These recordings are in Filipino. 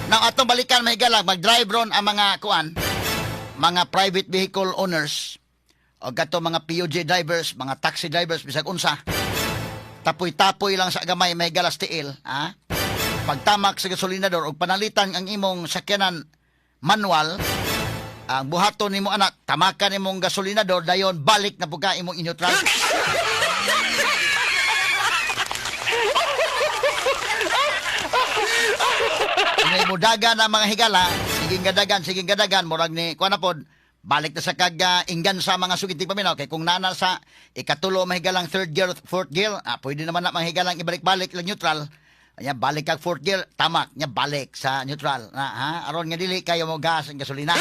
Now atong balikan mahigala mag-drive ron ang mga kuan, mga private vehicle owners o gato mga PUJ drivers, mga taxi drivers bisag unsa. Tapoy-tapoy lang sa gamay mahigala stiil, ha? Pagtamak sa gasolinador o panalitan ang imong sakyanan manual, ang buhaton nimo anak, tamakan imong gasolinador dayon balik na puga imong in-neutral. May mudagan na mga higala, siging gadagan, murag ni kuan na pod, balik na sa inggan sa mga sugiting paminaw. Kay kung nana sa ikatulo mahigalang third gear, fourth gear, pwede naman na mahigalang ibalik-balik lang neutral. Anya balik kag fourth gear, tamak nya balik sa neutral. Ha? Aron nga dili kayo mo gas ang gasolina.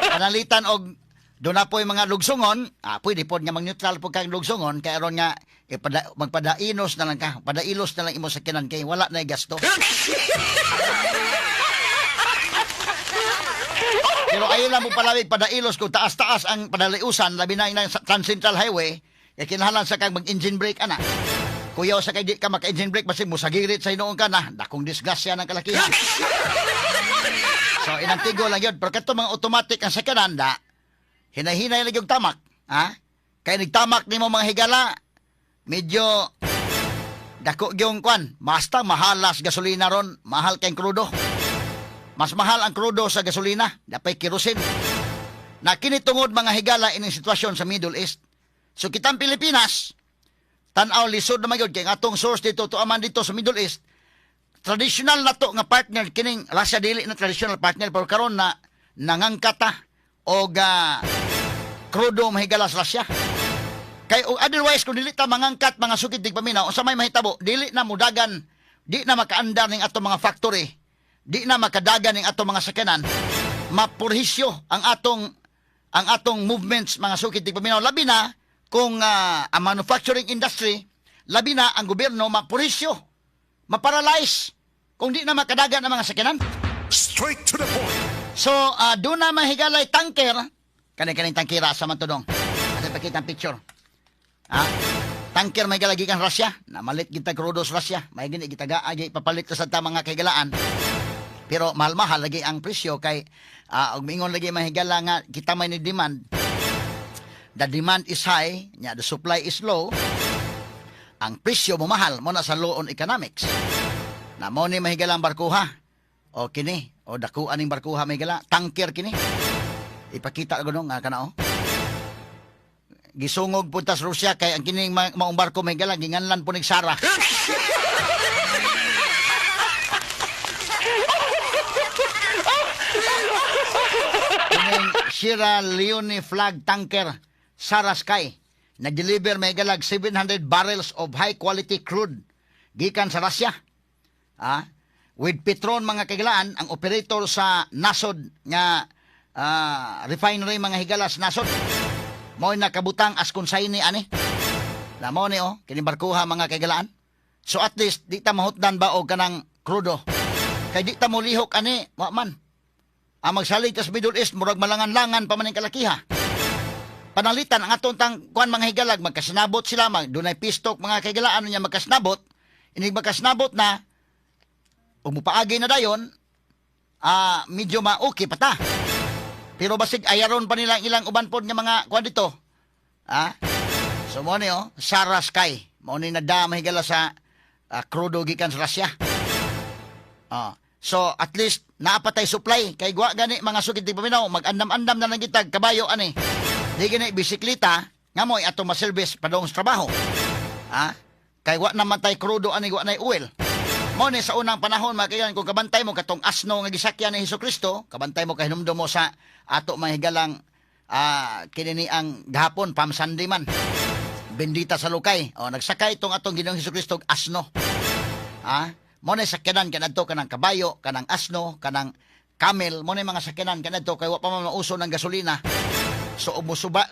Kanalitan og doon na po yung mga lugsungon, pwede po nga mag-neutral po kang lugsungon, kaya ron nga, magpadainos na lang ka, padailos na lang imo sa kinan, kaya wala na yung gasto. Pero ayun lang mo palawig, padailos kung taas-taas ang padaliusan, labi na yung Trans-Central Highway, kaya kinahanglan sa kang mag-engine brake, anak. Kuyaw sa kay di ka maka-engine brake, basi mo sagirit sa hinoon ka na, dakong disgrasya ng kalakihan. So, inantigo lang yun. Pero kato mga automatic ang sakyanan, hinay-hinay lang yung tamak. Ha? Kaya nagtamak ni mo mga higala, medyo dako yung kwan. Basta mahalas gasolina ron, mahal kayong krudo. Mas mahal ang krudo sa gasolina, dapay kerosene. Na kinitungod mga higala ining sitwasyon sa Middle East. So kitang Pilipinas, tanaw lisod na magyod, kaya atong source dito, tuaman dito sa Middle East, traditional na to nga partner, kining Russia dili na traditional partner, pero karon na nangangkata o krudo mahigala sa Russia. Kay otherwise kung dili ta mangangkat mga sukitig paminaw, unsa may mahitabo, dili na mudagan, di na makaandar ning ato mga factory, di na makadagan ning ato mga sakyanan, mapurhisyo ang atong movements mga sukitig paminaw, labi na kung ang manufacturing industry, labi na ang gobyerno mapurhisyo, maparalyze kung di na makadagan ang mga sakyanan. Straight to the point. So, doon na mahigalay tanker, kaning tangkira sa mantudong. Kasi pakita ang picture. Tanker may galagi kang Russia, na malit kita krudos Russia, may gini gitaga agi papalit sa ta mga kaigalaan. Pero mahal-mahal lagi ang presyo kay og mingon lagi mahigala nga kita may ni demand. The demand is high, nya the supply is low. Ang presyo mo mahal mo na sa law on economics. Na mo ni mahigalang barkuha. O kini, o dakuan ning barkuha mahigala, tanker kini. Ipakita ko nung kana o. Gisungog punta sa Russia kay ang kining maong barko mahigala ginganlan po ning Sara. Kining Sierra Leone flag tanker Sara Sky na-deliver may galag 700 barrels of high-quality crude gikan sa Russia. With Petron mga kaigalaan, ang operator sa Nasod nga refinery mga higalas Nasod, mo'y nakabutang as konsayni ani. Na mo ni kinibarkuha mga kaigalaan. So at least, di ta mahutdan ba o kanang krudo. Kay di ta mo lihok ani, wa man. Ang magsalig sa Middle East, murag malangan-langan pa man ang kalakiha. Panalitan ang atong kuan mga higalag, magkasinabot sila, dunay pistok mga kaigalaan niya magkasinabot, inig magkasinabot na, umupaagi na dayon, medyo ma-okay pa ta. Pero basig ayaron pa nilang ilang uban pod nga mga kuan dito. So mo ni Sara Sky, mo ni nada mahigala sa crudo gikan sa Russia. So at least naapatay supply kay gwa gani mga sugid paminaw mag-andam-andam na lang gitag kabayo ani. Di gani bisikleta nga mo'y ato ma-service padong sa trabaho. Kay wa naman tay crudo ani wa nay oil. Mo ni sa unang panahon makayan kung kabantay mo katong asno nga gisakyan ni Hesukristo, kabantay mo kay hinumdum mo sa ato mahigalang kinini ang gahapon pamsandi man. Bendita sa lukay. Nagsakay itong atong Ginoong Hesukristo asno. Mo ni sakyanan kanadto kanang kabayo, kanang asno, kanang camel, mo ni mga sakyanan kanadto kay wa pa mauso ng gasolina. So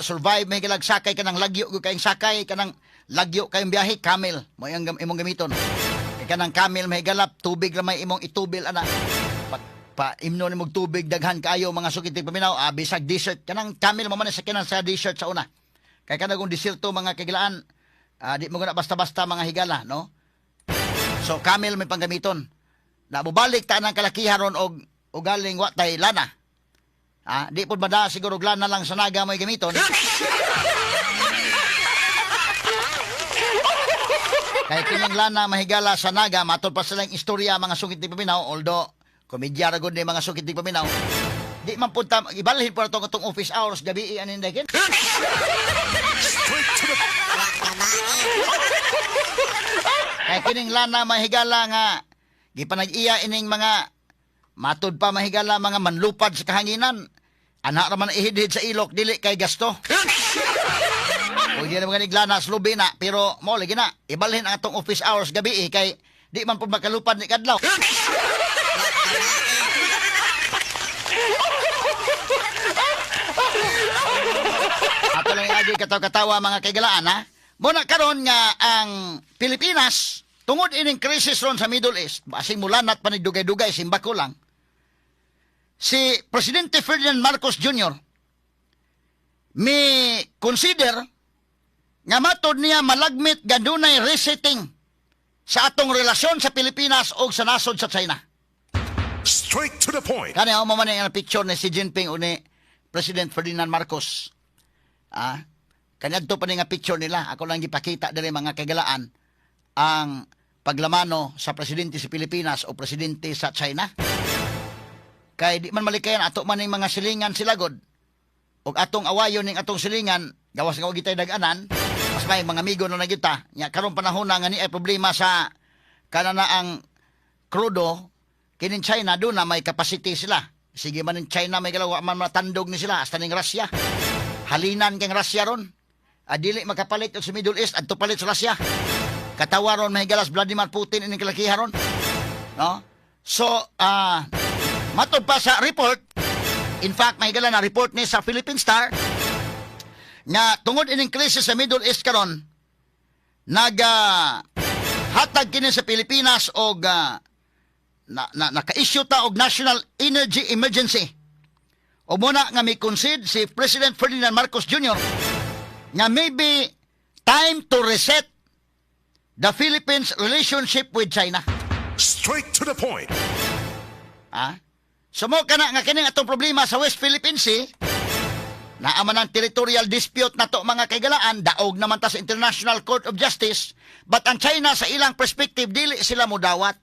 survive may gilag sakay kanang lagyo kayong sakay kanang lagyo kayong biyahe camel mo imong gamiton. Kanang camel may galap tubig ra may imong itubil ana. Pa imno ni mog tubig daghan kaayo mga sukitig paminaw bisag desert kanang camel mo man sakyanan sa desert sa una. Kay kanang desierto mga kagilaan Di mo guna basta-basta mga higala, no? So camel may panggamiton. Na mubalik ta ng kalakihan ron og galing wa tay lana. Di pud bada siguro og lana lang sa naga may gamiton. Kaya kining lana mahigala sa naga matod pa silang istorya mga sukit ni paminaw, although komedya ra gud ni mga sukit ni paminaw. Di man punta ibalhin pa tong office hours gabi anin dagen. Straight to the Kaya kining lana mahigala nga gipanag-iya ining mga matod pa mahigala mga manlupad sa kahanginan. Anak raman ihidhid sa ilok dili kay gasto. O di na mga niglana sa lubi na pero mo lagi na ibalhin ang atong office hours gabi kay di man pud makalupad ni kadlaw. Ato lang agi katawa-katawa mga kaigalaan ha. Muna karon nga ang Pilipinas tungod ining krisis ron sa Middle East, basing mulanat pa ni dugay-dugay simbako lang. Si Presidente Ferdinand Marcos Jr. may consider nga matod niya malagmit gadunay resetting sa atong relasyon sa Pilipinas o sa nasod sa China. straight to the point. Kani ako maman ang picture ni Xi Jinping o ni President Ferdinand Marcos. Kanyadto pa ni nga picture nila. Ako lang gipakita diri mga kagalaan ang paglamano sa presidente sa Pilipinas o presidente sa China. Kay di man malikayan ato man ning mga silingan sila god. Og atong awayon ning atong silingan gawas nga gitay dag-anan. Mas may mga amigo na nagita. Nya karon panahon na nga ni ay problema sa kanana ang krudo kinin China do na may capacity sila. Sige man in China may galawa man matandog ni sila hasta ning Russia. Halinan kang Russia ron. Dili makapalit og sa Middle East adto palit sa Russia. Katawaron mahigalas Vladimir Putin ining kalakiharon. No? So, matod pa sa report, in fact, mahigala na report ni sa Philippine Star nga tungod ining krisis sa Middle East karon hatag kini sa Pilipinas og naka-issue ta og National Energy Emergency. O muna nga may concede si President Ferdinand Marcos Jr. nga maybe time to reset the Philippines relationship with China. Straight to the point. Sumo ka na nga kining atong problema sa West Philippine Sea, naaman ang territorial dispute na to mga kaigalaan, daog naman ta sa International Court of Justice, but ang China sa ilang perspective, dili sila mudawat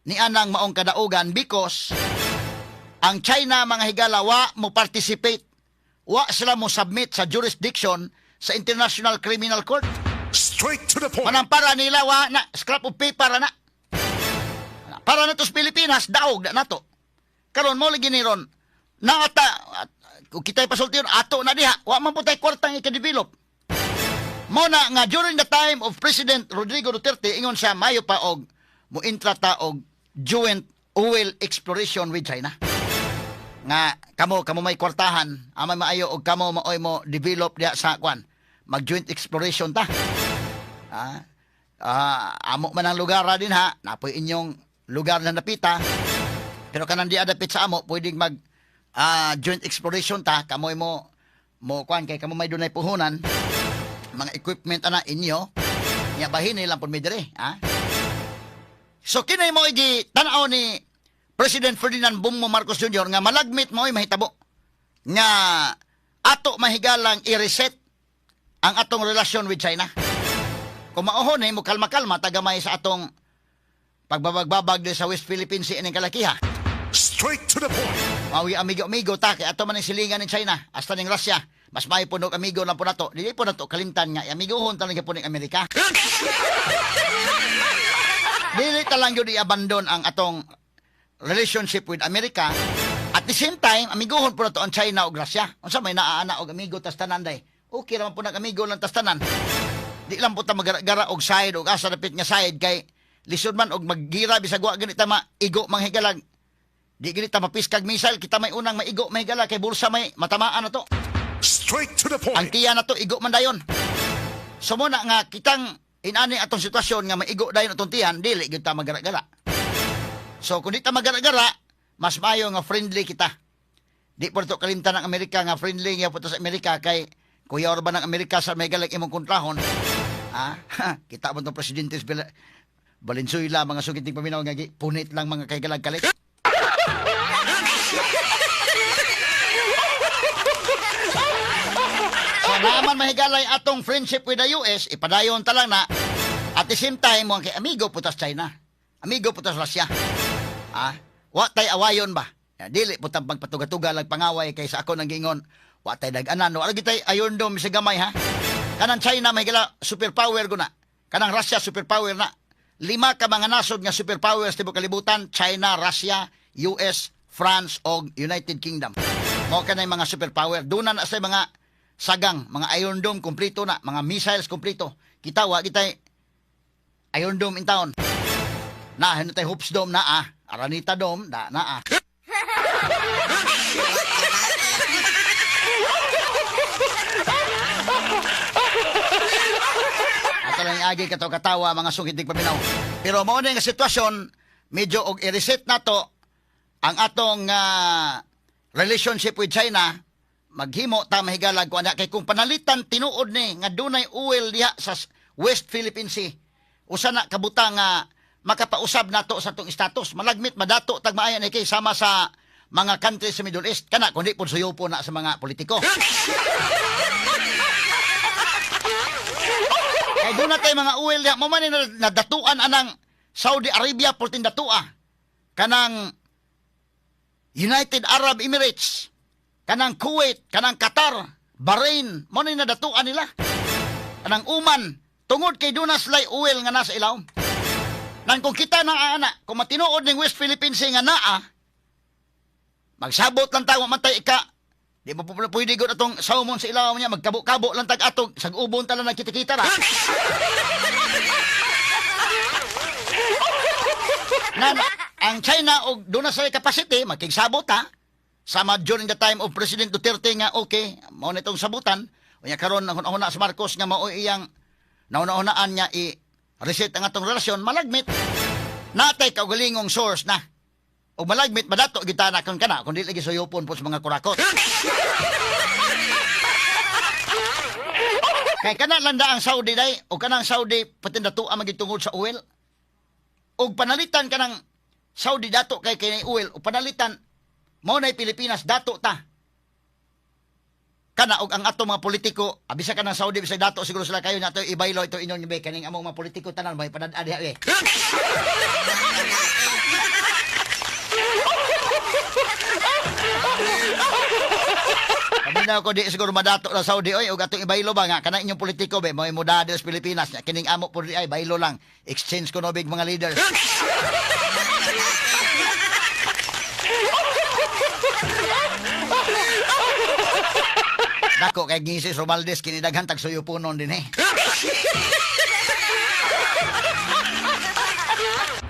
ni anang maong kadaugan because ang China mga higala wa mo participate, wa sila mo submit sa jurisdiction sa International Criminal Court. Straight to the point. Manampara nila wa na scrap of paper na. Para na to sa Pilipinas, daog na to. Karon mo lagi ni ron. Kung kita'y pasulti yun, ato na diha. Wa man po tayo kwartang ika-develop. Mo na nga during the time of President Rodrigo Duterte, ingon siya mayo pa og muintrata og joint oil exploration with China. Nga kamo may kwartahan, amay maayo og kamo maoy mo develop diha sa kwan. Mag-joint exploration ta. Amo man ang lugar din ha. Napoy inyong lugar na napita. Pero kanang di adapit sa amo, pwedeng mag joint exploration ta. Kamoy mo kwan kay kamo may dunay puhunan. Mga equipment ana inyo. Nya bahin nilang pud midire, So kinay mo igi tan-aw ni President Ferdinand Bongbong Marcos Jr. nga malagmit mo mahitabo nga ato mahigalang i-reset ang atong relasyon with China. Kung mauhon mo kalma-kalma tagamay sa atong pagbabag-babag sa West Philippine Sea ining kalakiha. Straight to the point. Mawi amigo-amigo ta kay ato man ang silingan ni China hasta ning Russia. Mas may punog amigo lang po nato. Dili po nato kalimtan nga amigohon talaga po ning Amerika. Dili talang yun i-abandon ang atong relationship with America. At the same time, amigohon po nato ang China o Russia. Unsa may naaana og amigo tas tanan day. Okay naman po nag-amigo lang tas tanan. Di lang po ta magara og side og asa dapit nga side kay lisod man og maggira bisag wa ganita maigo manghigalag. Di ganita mapiskag missile kita may unang maigo mahigala kay bulsa may matamaan na to. Straight to the Ang point. tiya na to igo man dayon. So muna nga kitang inani atong sitwasyon nga maigo dayon atong tiyan dili gyud ta magara-gara. So kung di ta magara-gara, mas maayo nga friendly kita. Di po to kalimtan ng Amerika nga friendly nga po sa Amerika kay kuya ba ng Amerika sa may galag imong kontrahon. Kita mo itong presidente Valenzuela, mga sugiting paminaw nga punit lang mga kaigalag kalit. So naman mahigalay atong friendship with the US, ipadayon ta lang na at the same time mo kay amigo putas China. Amigo putas Russia. Wa tay awayon ba? Dili putang pagpatuga-tuga lang pangaway kaysa ako nang gingon. Wa tay dag-anan, wa lagi tay ayon dom sa gamay ha. Kanang China mahigala superpower guna. Kanang Russia superpower na. 5 ka mga nasod nga superpowers tibok kalibutan: China, Russia, US, France o United Kingdom. Mao kanay mga superpower. Duna na sa mga sagang, mga Iron Dome kompleto na, mga missiles kompleto. Kita wa kitay Iron Dome in town. Na ano tay Hoops Dome na Aranita Dome na Ato lang agi katawa mga sugitig paminaw. Pero mao na nga sitwasyon, medyo og i-reset nato ang atong relationship with China. Maghimo ta mahigalag ko ana kay kung panalitan tinuod ni nga dunay oil diha sa West Philippine Sea. Usa na kabutang makapausab nato sa atong status. Malagmit madato tag maayan kay sama sa mga countries sa Middle East kana kundi pud suyopo na sa mga politiko. Kay doon na tayo mga oil diha mo man ni nadatuan anang Saudi Arabia portin datua. Kanang United Arab Emirates, kanang Kuwait, kanang Qatar, Bahrain, mo ni nadatuan nila. Kanang Oman, tungod kay dunas lay oil nga nasa ilaw. Nang kung kita na kung matinuod ning West Philippines nga magsabot lang tayo mantay ika. Di mo pwede gud atong salmon sa ilaw niya, magkabo-kabo lang tag atog sag-ubon ta lang nagkita-kita ra. Ang China og doon na sa capacity makigsabot sama during the time of President Duterte nga okay mao nitong sabutan unya karon una sa Marcos nga mao iyang nauna-unaan niya i-reset ang atong relasyon malagmit natay kaugalingong source na o malagmit madato gitana kon kana kundi lagi suyopon po sa mga kurakot. Kay kana landa ang Saudi day o kanang Saudi patindatu ang magitungod sa oil. Og panalitan kanang Saudi dato kay kini oil o panalitan mao nay Pilipinas dato ta. Kana og ang ato mga politiko abisa ka ng Saudi bisag dato siguro sila kayo nato ibaylo ito inyong be kaning among mga politiko tanan may padad-adi ha. Paminaw ko di siguro madato na Saudi oy ug atong ibaylo ba nga kana inyong politiko be may mudade sa Pilipinas nya kining amo pud ay baylo lang exchange ko no big mga leaders. Dako kay Gisis Romaldes kini daghan tag suyuponon din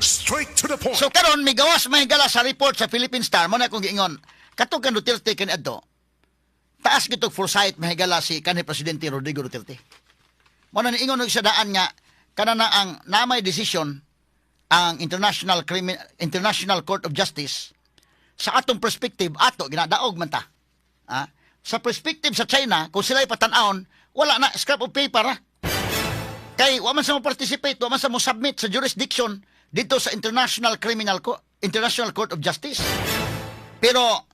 Straight to the point. So karon migawas mahigala sa report sa Philippine Star mo na kung giingon katong kan Duterte kani adto. Taas gitog foresight mahigala si kanhi presidente Rodrigo Duterte. Mo na niingon og sa daan nga kana na ang namay decision ang International Court of Justice sa atong perspective ato ginadaog man ta. Sa perspective sa China kung sila'y patan-aon wala na scrap of paper kay wa man sa mo participate wa man sa mo submit sa jurisdiction dito sa International Court of Justice. Pero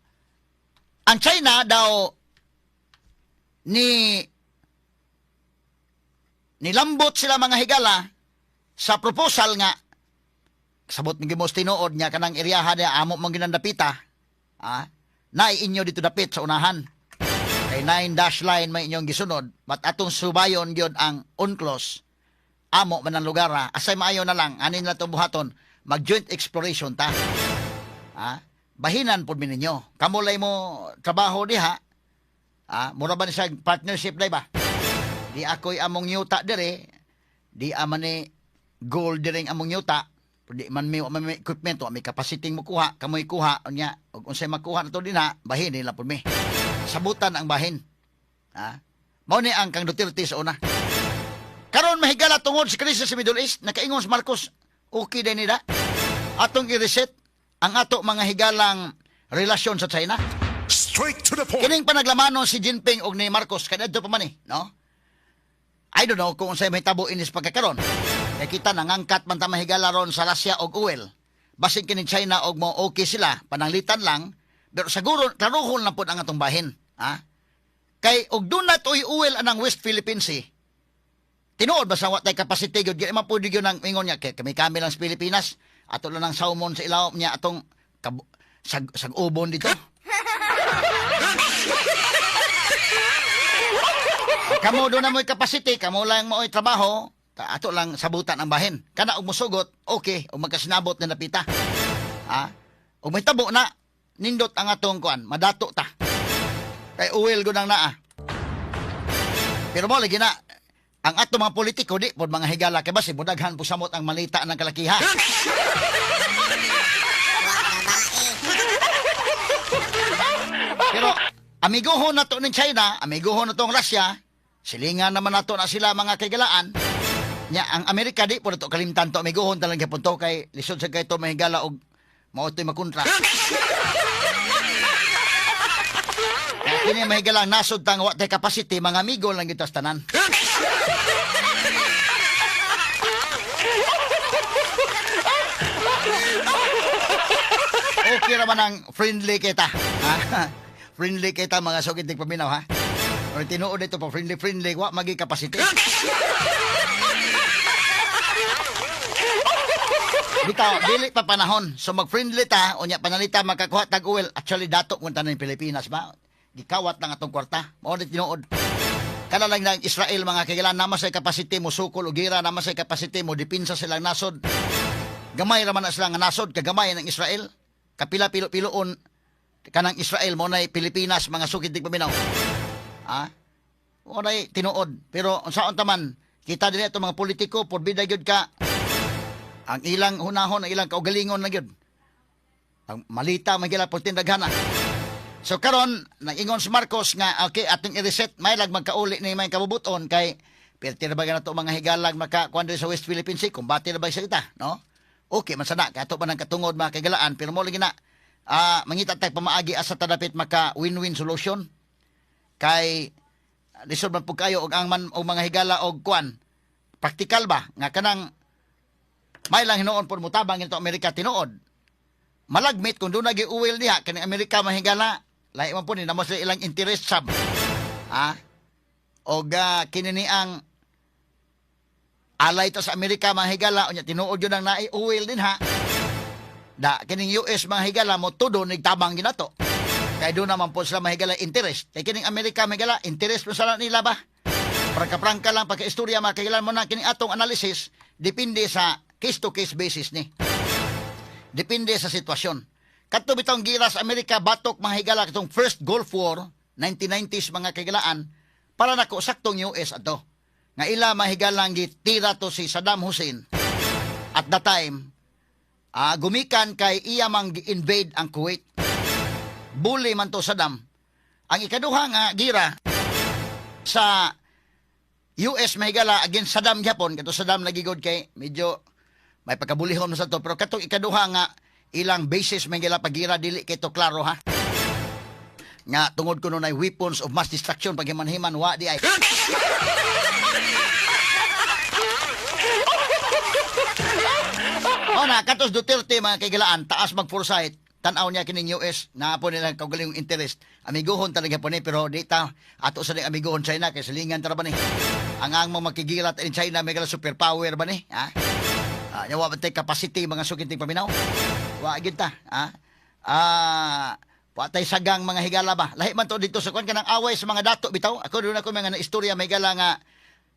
ang China daw nilambot sila mga higala sa proposal nga sabot ng gimos tinuod niya kanang iriyaha niya amo mong ginandapita na inyo dito dapit sa unahan kay 9 dash line may inyong gisunod but atong subayon gyud ang UNCLOS amo man ang lugar asay maayo na lang anin na itong buhaton mag joint exploration ta bahinan po ninyo kamulay mo trabaho diha mura ba ni sa partnership day ba di ako'y among yuta dire di aman ni gold diring among yuta di man may equipment may capacity mo kuha kamoy kuha nya ug unsay makuha nato dinha bahin nila pud mi sabutan ang bahin mao ni ang kang Duterte sa una karon mahigala tungod sa krisis sa Middle East nakaingon si Marcos okay din nila atong i-reset ang ato mga higalang relasyon sa China. Straight to the point. Kining panaglamanon si Jinping og ni Marcos kadto pa man no I don't know kung unsay may tabo inis pagkakaron. Kaya kita nangangkat man ta mahigala ron sa Russia og oil. Basig kini China og mo okay sila, pananglitan lang, pero siguro klaruhon na pud ang atong bahin, ha? Kay og dunay toy oil anang West Philippine Sea. Tinuod ba sa watay capacity gyud man pud gyud nang ingon niya kay kami lang sa Pilipinas, ato lang ang salmon sa ilaw niya atong sag-ubon dito. Kamo doon na mo'y capacity, kamo lang mo'y trabaho, ato lang sabutan ang bahin. Kana og musugot, okay, og magkasinabot na napita. Ha? Og may tabo na, nindot ang atong kuan, madato ta. Kay uwil gud ang naa. Pero mo lagi na, ang ato mga politiko di pod mga higala kay basi budaghan po samot ang malita ng kalakiha. Pero amigohon na to ng China, amigohon na to ng Russia, silingan naman nato na sila mga kagalaan. Nya ang Amerika di po na to kalimtan to, amigohon talaga punto kay lisod sa kay to mahigala og mautoy makontra. Kaya kini mahigala nasod tang wa tay capacity, mga amigo lang gitas tanan. Okay naman ang friendly kita. Ha? Friendly kita mga sukitig paminaw, ha? O tinuod ito pa friendly, wa magi capacity. Bitaw, dili pa panahon. So mag-friendly ta, unya panalita makakuha tag oil. Actually dato kung tanan Pilipinas ba? Gikawat lang atong kwarta. Mao ni tinuod. Kana lang ng Israel mga kailan naman sa capacity mo sukol o gira, naman sa capacity mo dipinsa silang nasod. Gamay raman na silang nasod, kagamay ng Israel. Kapila pilo-piloon kanang Israel mo nay Pilipinas mga sukitig paminaw. Ha? Mo nay tinuod. Pero unsaon taman kita dili ato mga politiko porbida gyud ka ang ilang hunahon, ang ilang kaugalingon na gyud. Ang malita magila putin daghana. So karon nag-ingon si Marcos nga okay ating i-reset may lag magkauli ni may kabubuton kay pertir ba na to mga higalag makakuan sa West Philippine Sea kumbati na ba sa kita, no? Okay man sana kato pa nang katungod mga kagalaan pero mo lagi na mangita tay pamaagi asa tadapit maka win-win solution kay lisod man pug kayo og ang man og mga higala og kuan praktikal ba nga kanang may lang hinuon pod mutabang ito Amerika tinuod malagmit kung doon nagi uwil diha kani Amerika mahigala lahi man po ni namo sa ilang interest sab og kinini ang alay to sa Amerika mga higala unya tinuod yun ang nai-uwil din ha da kining US mga higala mo tudo nigtabang ginato kay doon naman po sila mahigala interest kay kining Amerika mahigala interest mo sala nila ba prangka lang pagka-istorya mga higala mo na kining atong analysis depende sa case to case basis ni depende sa sitwasyon kadto bitong gira sa Amerika batok mga higala katong first Gulf War 1990s mga higalaan para nako saktong US ato nga ila mahigalang gitira to si Saddam Hussein at the time gumikan kay iya mang gi-invade ang Kuwait bully man to Saddam ang ikaduha nga gira sa US mahigala against Saddam Japon kato Saddam nagigod kay medyo may pagkabulihon sa to pero katong ikaduha nga ilang bases mahigala pagira dili kay to klaro ha nga tungod kuno nay weapons of mass destruction paghiman-himan wa di ay na katos Duterte mga kaigalaan taas mag-foresight tanaw niya kining US na po nila kaugalingong interest amiguhon talaga po ni pero dita ato sa amiguhon China kay silingan tara ba ni ang mga makigirat in China may kala superpower ba ni ha nyawa ba tay capacity mga sukinting paminaw wa gyud ta patay sagang mga higala ba lahi man to dito sa kwan kanang away sa mga dato bitaw ako doon ako mga istorya may higala nga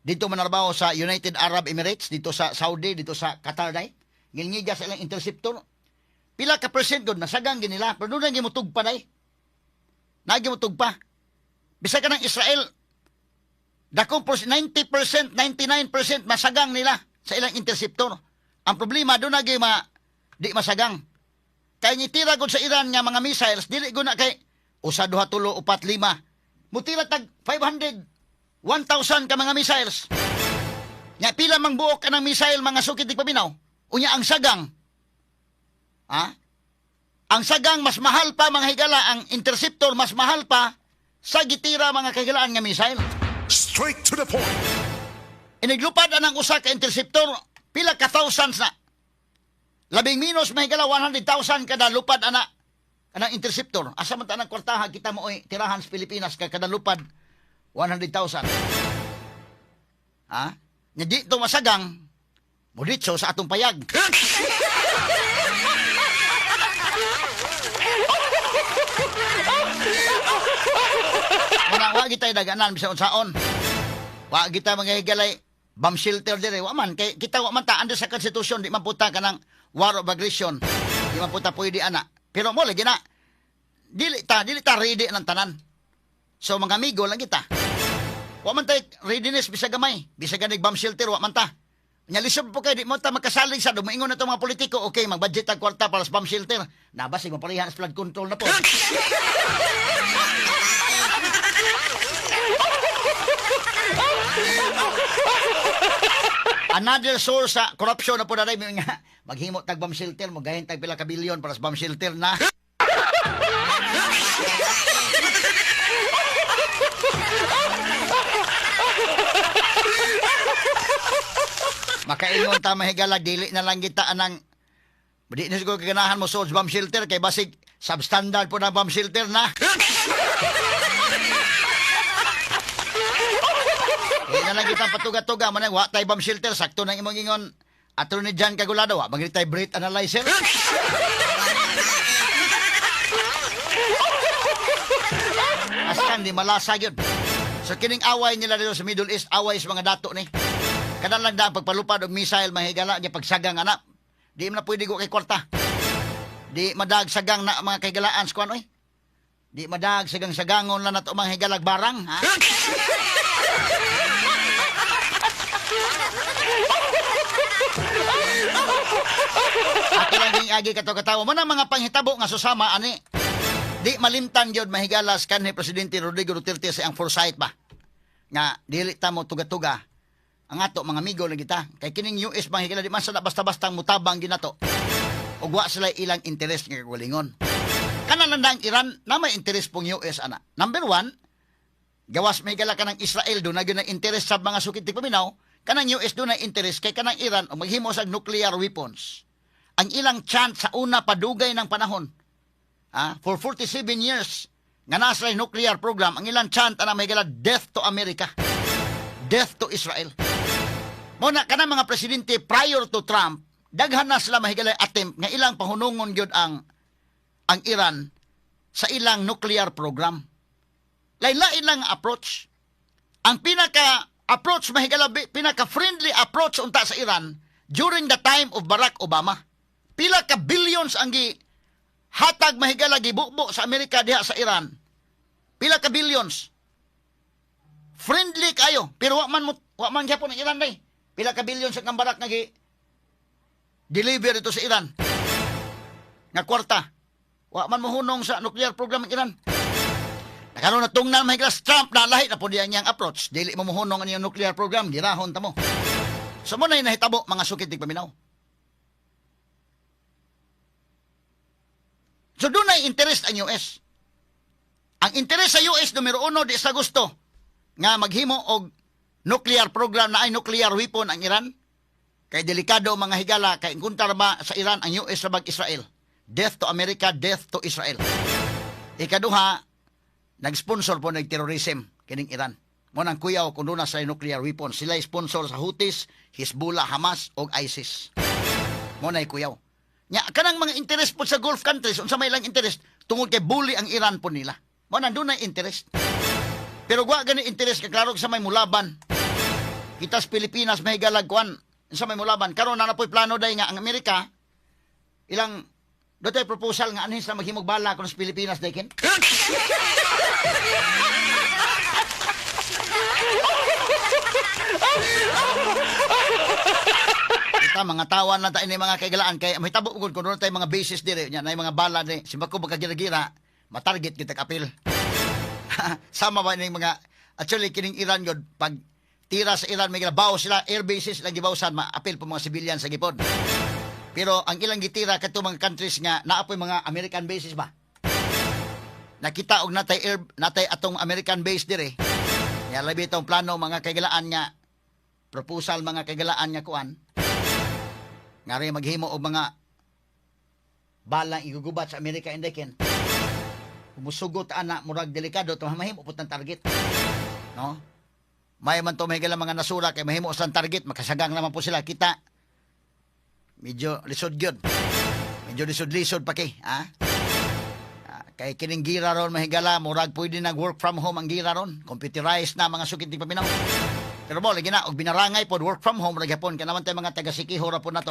dito manarbaho sa United Arab Emirates dito sa Saudi dito sa Qatar dai ngilngiga sa ilang interceptor pila ka percent gud nasagang ginila pero doon gimutug pa dai nagimutug pa bisag ka ng Israel dakong 90% 99% masagang nila sa ilang interceptor ang problema doon di masagang kay nitira gud sa Iran nga mga missiles dili gud na kay usa duha tulo upat lima mutira tag 500 1,000 ka mga missiles nya pila mang buok ka ng missile mga sukitig paminaw unya ang sagang ang sagang mas mahal pa mga higala ang interceptor mas mahal pa sa gitira mga kahigalaan nga missile Straight to the point. Iniglupad anang usa ka interceptor, pila ka thousands na. Labing minus mahigala 100,000 kada lupad ana anang interceptor. Asa man ta nang kwartaha kita mo tirahan sa Pilipinas kada lupad 100,000. Ha? Nya di to masagang muditso sa atong payag. Muna wa kita daganan bisan unsaon. Wa kita mangahigalay bomb shelter dire. Wa man kay kita wa man ta under sa konstitusyon di man puta kanang war of aggression. Di man puta pwede ana. Pero mo lagi na dili ta ready ng tanan. So mga amigo lang kita. Wa man tay readiness bisag gamay. Bisag ganig bomb shelter wa man ta. Nya lisod po kay di mo ta makasalig sa dumaingon na to mga politiko. Okay, mag-budget ang kwarta para sa bomb shelter. Nabasig mo pareha sa flood control na po. Another source sa corruption na po na rin nga maghimo tag bomb shelter mo gahin tag pila ka bilyon para sa bomb shelter na. Makaingon ta mahigala dili na lang kita anang di na siguro kaganahan mo sa bomb shelter kay basig substandard po na bomb shelter na. Di na lang kita patuga-tuga man wa tay bomb shelter sakto nang imong ingon Attorney John Cagulado wa magri tay breath analyzer. Askan di malasa gyud. So kining away nila dito sa Middle East away sa mga dato ni. Kada lang daan pagpalupad og missile mahigala niya pagsagang anak. Di man na pwede go kay kwarta. Di madag sagang na mga kaygalaan sa kuan oy. Di madag sagang-sagangon lang nato mga higalag barang, ha? Ato lang ding agi kato-katawa mo na mga panghitabo nga susama ani. Di malimtan gyud mahigalas kanhi Presidente Rodrigo Duterte sa ang foresight ba. Nga dili ta mo tuga-tuga ang ato mga amigo lang kita kay kining US mahigala di man sa basta-bastang mutabang ginato ug wa sila ilang interes nga kagulingon kana lang ang Iran na may interes pong US ana. Number 1, gawas mahigala kanang Israel do na gyud na interes sa mga sukit paminaw, kanang US do na interes kay kanang Iran o maghimo sa nuclear weapons. Ang ilang chance sa una padugay ng panahon for 47 years nga nasa nuclear program, ang ilang chant na mahigala death to America, death to Israel. Muna ka na mga presidente prior to Trump, daghan na sila mahigala attempt nga ilang pahunungon gyud ang Iran sa ilang nuclear program. Lain-lain lang approach. Ang pinaka-approach mahigala, pinaka-friendly approach unta sa Iran during the time of Barack Obama. Pila ka billions ang hatag mahigala gibukbo sa Amerika diha sa Iran. Pila ka billions. Friendly kayo, pero wa man gyapon ang Iran day. Pila ka billions ang kambarak nga deliver ito sa Iran. Nga kwarta. Wa man mohunong sa nuclear program ng Iran. Nakaroon na tungnan mahigala Trump na lahi na po diyan niyang approach. Dili mo mohunong ang iyong nuclear program, girahon ta mo. So mo na nahitabo mga sukit tig paminaw. So doon ay interest ang US. Ang interest sa US numero 1 di sa gusto nga maghimo og nuclear program na ay nuclear weapon ang Iran. Kay delikado mga higala kay kuntar ba sa Iran ang US sa Israel. Death to America, death to Israel. Ikaduha, nag-sponsor po ng terrorism kining Iran. Mo nang kuyaw kung doon na sa nuclear weapon. Sila sponsor sa Houthis, Hezbollah, Hamas o ISIS. Mo na kuyaw. Nya kanang mga interest po sa Gulf countries unsa may lang interest tungod kay bully ang Iran po nila. Mo nandun na interest. Pero wa gani interest kay klaro sa may mulaban. Kita sa Pilipinas may galagkuan sa may mulaban. Karon na napoy plano day nga ang Amerika ilang dotay proposal nga anhin sa maghimog bala kun sa Pilipinas day ken. Kita mga tawan lang tayo ni mga kaigalaan kay may tabo kung doon tayo mga bases dire nya nay mga bala ni simbako magkagira-gira matarget kita kapil. Sama ba ning mga actually kining Iran god pag tira sa Iran may gibaw sila air bases lang gibawsan maapil po mga civilian sa gipod. Pero ang ilang gitira kadto mga countries nga naapoy mga American bases ba. Nakita og natay atong American base dire. Nya labi tong plano mga kaigalaan nga proposal mga kagalaan nga kuan. Nga rin maghimo og mga balang igugubat sa Amerika Indekin. Umusugot ana murag delikado to mahimo pud ng target. No? May man to may gala mga nasura kay mahimo sa target makasagang naman po sila kita. Medyo lisod gyud. Medyo lisod-lisod pa kay, ha? Kay kining gira ron mahigala murag pwede nag work from home ang gira ron. Computerized na mga sukit ni paminaw. Pero mo lagi na og binarangay pod work from home ra gyapon kay naman tay mga taga Siquijor ra pod nato.